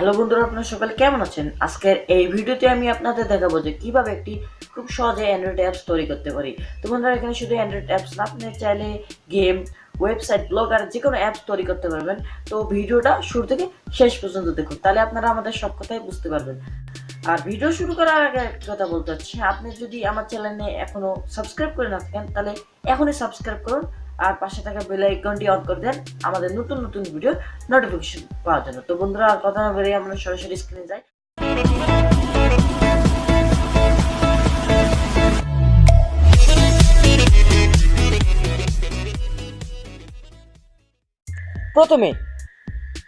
Hello বন্ধুরা, আপনারা সকালে কেমন আছেন? আজকের এই ভিডিওতে আমি আপনাদের দেখাবো যে কিভাবে একটি খুব সহজে অ্যান্ড্রয়েড অ্যাপস তৈরি করতে পারি। তো বন্ধুরা, এখানে শুধু অ্যান্ড্রয়েড অ্যাপস না, আপনি চাইলে গেম, ওয়েবসাইট, ব্লগ আর যে কোনো অ্যাপস তৈরি করতে পারবেন। তো ভিডিওটা শুরু থেকে শেষ পর্যন্ত দেখুন, তাহলে আপনারা আমাদের সব কথাই বুঝতে পারবেন। আর ভিডিও শুরু করার আগে একটা কথা বলতে হচ্ছে, আপনি যদি আমার চ্যানেলে এখনো সাবস্ক্রাইব করে না থাকেন তাহলে এখনই সাবস্ক্রাইব করুন আর পাশে থাকা বেল আইকনটি অন করে দেন আমাদের নতুন নতুন ভিডিও নোটিফিকেশন পাওয়ার জন্য। তো বন্ধুরা, আর কথা না বেরিয়ে আমরা সরাসরি স্ক্রিনে যাই। প্রথমে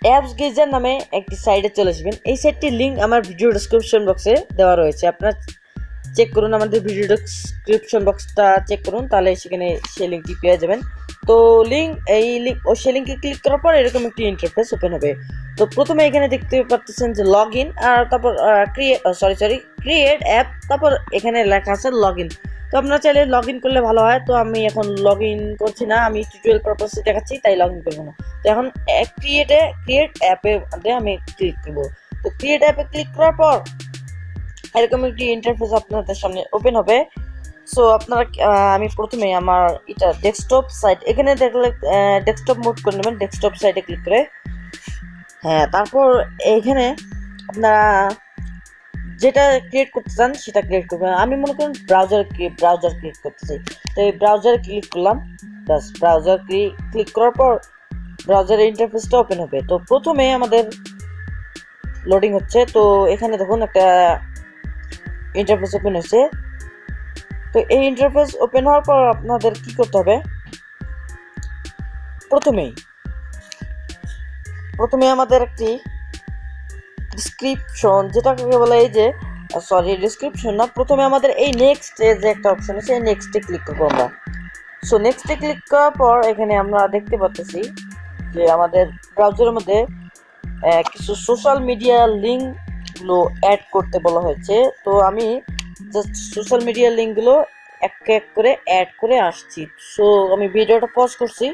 অ্যাপস গেজার নামে একটি সাইটে চলে আসবেন। এই সাইটটির লিঙ্ক আমার ভিডিও ডেসক্রিপশন বক্সে দেওয়া রয়েছে, আপনারা চেক করুন, আমাদের ভিডিও ডেসক্রিপশন বক্সটা চেক করুন, তাহলে সেখানে সেই লিঙ্কটি পেয়ে যাবেন। তো সেই লিঙ্কে ক্লিক করার পর এরকম একটি ইন্টারফেস ওপেন হবে। তো প্রথমে এখানে দেখতে পাচ্ছেন যে লগ ইন, আর তারপর ক্রিয়েট অ্যাপ, তারপর এখানে লেখা আছে লগ ইন। তো আপনারা চাইলে লগ ইন করলে ভালো হয়, তো আমি এখন লগ ইন করছি না, আমি টিউটোরিয়াল পারপাসে দেখাচ্ছি, তাই লগ ইন করবো না। তো এখন ক্রিয়েট অ্যাপে আমি ক্লিক করবো। তো ক্রিয়েট অ্যাপে ক্লিক করার পর এরকম একটি ইন্টারফেস আপনাদের সামনে ওপেন হবে। সো আপনারা আমি প্রথমে আমার এটা ডেস্কটপ সাইট, এখানে দেখলে ডেস্কটপ মোড করে নেবেন, ডেস্কটপ সাইটে ক্লিক করে। হ্যাঁ, তারপর এইখানে আপনারা যেটা ক্রিয়েট করতে চান সেটা ক্রিয়েট করবেন। আমি মনে করেন ব্রাউজার ক্লিক করতে চাই, তো এই ব্রাউজারে ক্লিক করলাম। বাস, ব্রাউজার ক্লিক করার পর ব্রাউজারের ইন্টারফেসটা ওপেন হবে। তো প্রথমে আমাদের লোডিং হচ্ছে। তো এখানে দেখুন একটা ইন্টারফেস ওপেন হয়েছে। তো এই ইন্টারফেস ওপেন হওয়ার পর আপনাদের কি করতে হবে, প্রথমে আমাদের একটি ডিসক্রিপশন, যেটাকে বলে এই যে ডিসক্রিপশন না, প্রথমে আমাদের এই নেক্সট যে একটা অপশন আছে, এই নেক্সটে ক্লিক করবো আমরা। সো নেক্সটে ক্লিক করার পর এখানে আমরা দেখতে পাচ্ছি যে আমাদের ব্রাউজারের মধ্যে কিছু সোশ্যাল মিডিয়া লিঙ্কগুলো অ্যাড করতে বলা হয়েছে। তো আমি জাস্ট সোশ্যাল মিডিয়া লিঙ্কগুলো এক এক করে অ্যাড করে আসছি। সো আমি ভিডিওটা পজ করছি।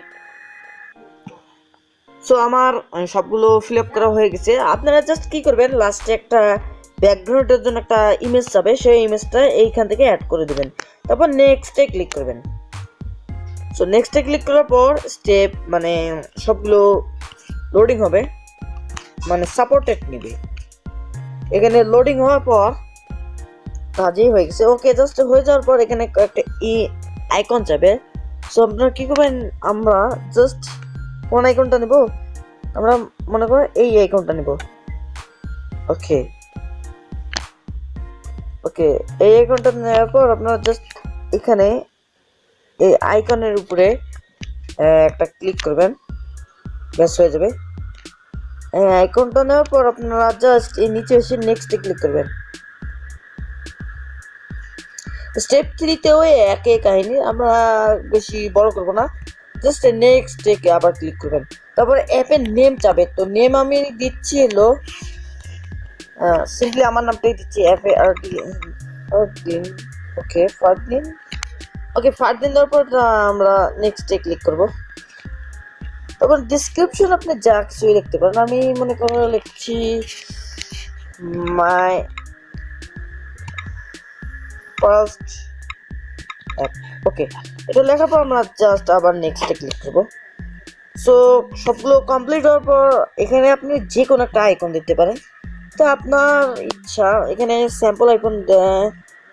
সো আমার সবগুলো ফিল আপ করা হয়ে গেছে। আপনারা জাস্ট কি করবেন, লাস্টে একটা ব্যাকগ্রাউন্ডের জন্য একটা ইমেজ যাবে, সেই ইমেজটা এইখান থেকে অ্যাড করে দেবেন। তারপর নেক্সটে ক্লিক করবেন। সো নেক্সটে ক্লিক করার পর স্টেপ মানে সবগুলো লোডিং হবে, মানে সাপোর্টেড নেবে। এখানে লোডিং হওয়ার পর কাজই হয়ে গেছে। ওকে, জাস্ট হয়ে যাওয়ার পর এখানে একটা আইকন যাবে। সো আপনারা কি করবেন, আমরা জাস্ট কোন আইকনটা নেব, আমরা মনে করো এই আইকনটা নেব। ওকে ওকে, এই আইকনটা নেওয়ার পর আপনারা জাস্ট এখানে এই আইকনের উপরে একটা ক্লিক করবেন, ব্যাস হয়ে যাবে। আইকনটা নেওয়ার পর আপনারা জাস্ট এই নিচে এসে নেক্সটে ক্লিক করবেন। স্টেপ 3তেও একই কাহিনী, আমরা বেশি বড় করব না, জাস্ট নেক্সটে আবার ক্লিক করবেন। তারপরে অ্যাপের নেম চাবে। তো নেম আমি দিচ্ছি হলো সিম্পলি আমার নামটাই দিচ্ছি, ফারদিন। ওকে, ফারদিন। ওকে, ফারদিন দেওয়ার পর আমরা নেক্সটে ক্লিক করব। তারপর ডিসক্রিপশন আপনি যা কিছুই লিখতে পারেন, আমি মনে করো লিখছি মাই ফার্স্ট অ্যাপ। ওকে, এটা লেখার পর আমরা জাস্ট আবার নেক্সটে ক্লিক করব। সো সবগুলো কমপ্লিট হওয়ার পর এখানে আপনি যে কোনো একটা আইকন দিতে পারেন, তো আপনার ইচ্ছা। এখানে স্যাম্পল আইকন,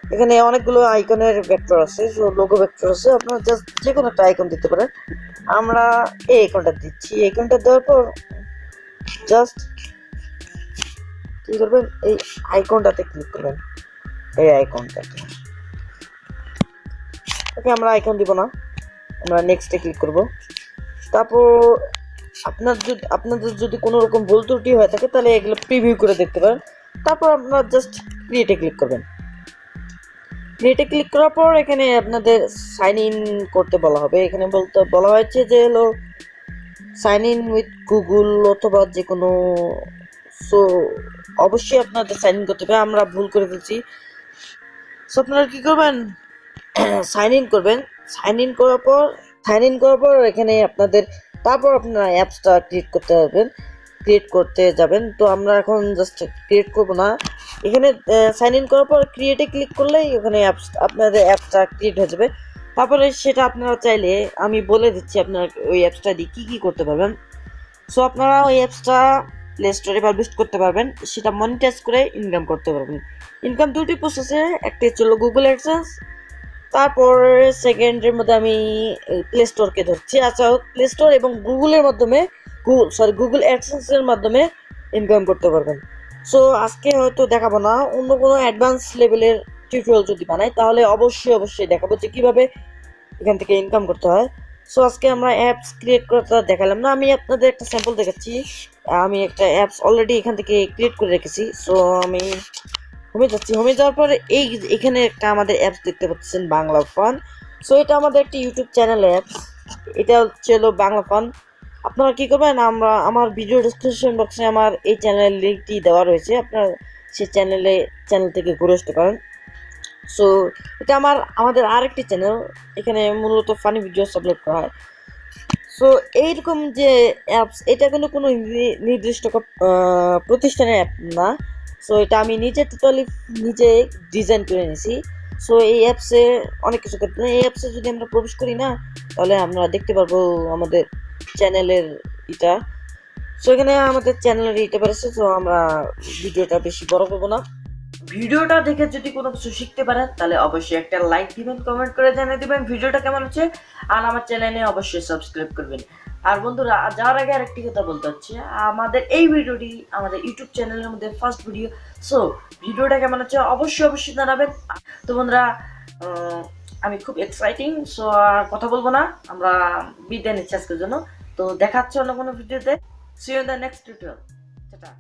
এখানে অনেকগুলো আইকনের ভেক্টর আছে, লোগো ভেক্টর আছে, আপনারা জাস্ট যে কোনো একটা আইকন দিতে পারেন। আমরা এই আইকনটা দিচ্ছি। এই আইকনটা দেওয়ার পর জাস্ট কি করবেন, এই আইকনটাতে ক্লিক করবেন, এই আইকনটাতে। ওকে, আমরা আইকন দিব না, আমরা নেক্সটে ক্লিক করব। তারপর আপনাদের যদি কোনো রকম ভুল ত্রুটি হয়ে থাকে তাহলে এগুলো প্রিভিউ করে দেখতে পারেন। তারপর আপনারা জাস্ট ক্রিয়েটে ক্লিক করবেন। ক্রিয়েটে ক্লিক করার পর এখানে আপনাদের সাইন ইন করতে বলা হবে। এখানে বলা হয়েছে যে হলো সাইন ইন উইথ গুগল অথবা যে কোনো। সো অবশ্যই আপনাদের সাইন ইন করতে হবে, আমরা ভুল করে ফেলছি। সো আপনারা কী করবেন, সাইন ইন করবেন। সাইন ইন করার পর এখানে আপনাদের, তারপর আপনারা অ্যাপসটা ক্রিয়েট করতে পারবেন। ক্রিয়েট করতে যাবেন। তো আমরা এখন জাস্ট ক্রিয়েট করব না, এখানে সাইন ইন করার পর ক্রিয়েটে ক্লিক করলেই ওখানে অ্যাপস আপনাদের অ্যাপসটা ক্রিয়েট হয়ে যাবে। তারপরে সেটা আপনারা চাইলে আমি বলে দিচ্ছি আপনারা ওই অ্যাপসটা দিয়ে কী কী করতে পারবেন। সো আপনারা ওই অ্যাপসটা প্লে স্টোরে পাবলিশ করতে পারবেন, সেটা মনিটাইজ করে ইনকাম করতে পারবেন। ইনকাম দুটি প্রসেসে, একটি হচ্ছে গুগল অ্যাডসেন্স, তারপর সেকেন্ডের মধ্যে আমি প্লে স্টোরকে ধরছি। আচ্ছা, প্লে স্টোর এবং গুগলের মাধ্যমে গুগল অ্যাডসেন্সের মাধ্যমে ইনকাম করতে পারবেন। সো আজকে হয়তো দেখাবো না, অন্য কোনো অ্যাডভান্স লেভেলের টিউটোরিয়াল যদি বানাই তাহলে অবশ্যই দেখাবো যে কীভাবে এখান থেকে ইনকাম করতে হয়। সো আজকে আমরা অ্যাপস ক্রিয়েট করতে দেখালাম না, আমি আপনাদের একটা স্যাম্পল দেখাচ্ছি। আমি একটা অ্যাপস অলরেডি এখান থেকে ক্রিয়েট করে রেখেছি। সো আমি হোমে যাচ্ছি, হোমে যাওয়ার পরে এখানে একটা আমাদের অ্যাপস দেখতে পাচ্ছেন, বাংলা ফান। সো এটা আমাদের একটা ইউটিউব চ্যানেল অ্যাপস, এটা হচ্ছে বাংলা ফান। আপনারা কী করবেন, আমার ভিডিও ডিসক্রিপশন বক্সে আমার এই চ্যানেলের লিঙ্কটি দেওয়া রয়েছে, আপনারা সেই চ্যানেল থেকে ঘুরে আসতে পারেন। সো এটা আমাদের আরেকটি চ্যানেল, এখানে মূলত ফানি ভিডিওস আপলোড করা হয়। সো এইরকম যে অ্যাপস, এটা কোনো নির্দিষ্ট প্রতিষ্ঠানের অ্যাপ না। সো এটা আমি নিজে ডিজাইন করে নিয়েছি। সো এই অ্যাপসে অনেক কিছু করতে পারি। এই অ্যাপসে যদি আমরা প্রবেশ করি না, তাহলে আমরা দেখতে পারবো আমাদের চ্যানেলের এটা। সো এখানে আমাদের চ্যানেলের এটা বেড়েছে। সো আমরা ভিডিওটা বেশি বড় করবো না। ভিডিওটা দেখে যদি কোনো কিছু শিখতে পারেন তাহলে অবশ্যই একটা লাইক দিবেন, কমেন্ট করে জানিয়ে দিবেন ভিডিওটা কেমন হচ্ছে, আর আমার চ্যানেলে অবশ্যই সাবস্ক্রাইব করবেন। আর বন্ধুরা, যাওয়ার আগে আরেকটি কথা বলতে হচ্ছে, আমাদের এই ভিডিওটি আমাদের ইউটিউব চ্যানেলের মধ্যে ফার্স্ট ভিডিও। সো ভিডিওটা কেমন হচ্ছে অবশ্যই জানাবেন। তো বন্ধুরা, আমি খুব এক্সাইটিং। সো আর কথা বলবো না, আমরা বিদায় নিচ্ছি আজকের জন্য। তো দেখা হচ্ছে অন্য কোনো ভিডিওতে। See you in the next tutorial. Tata.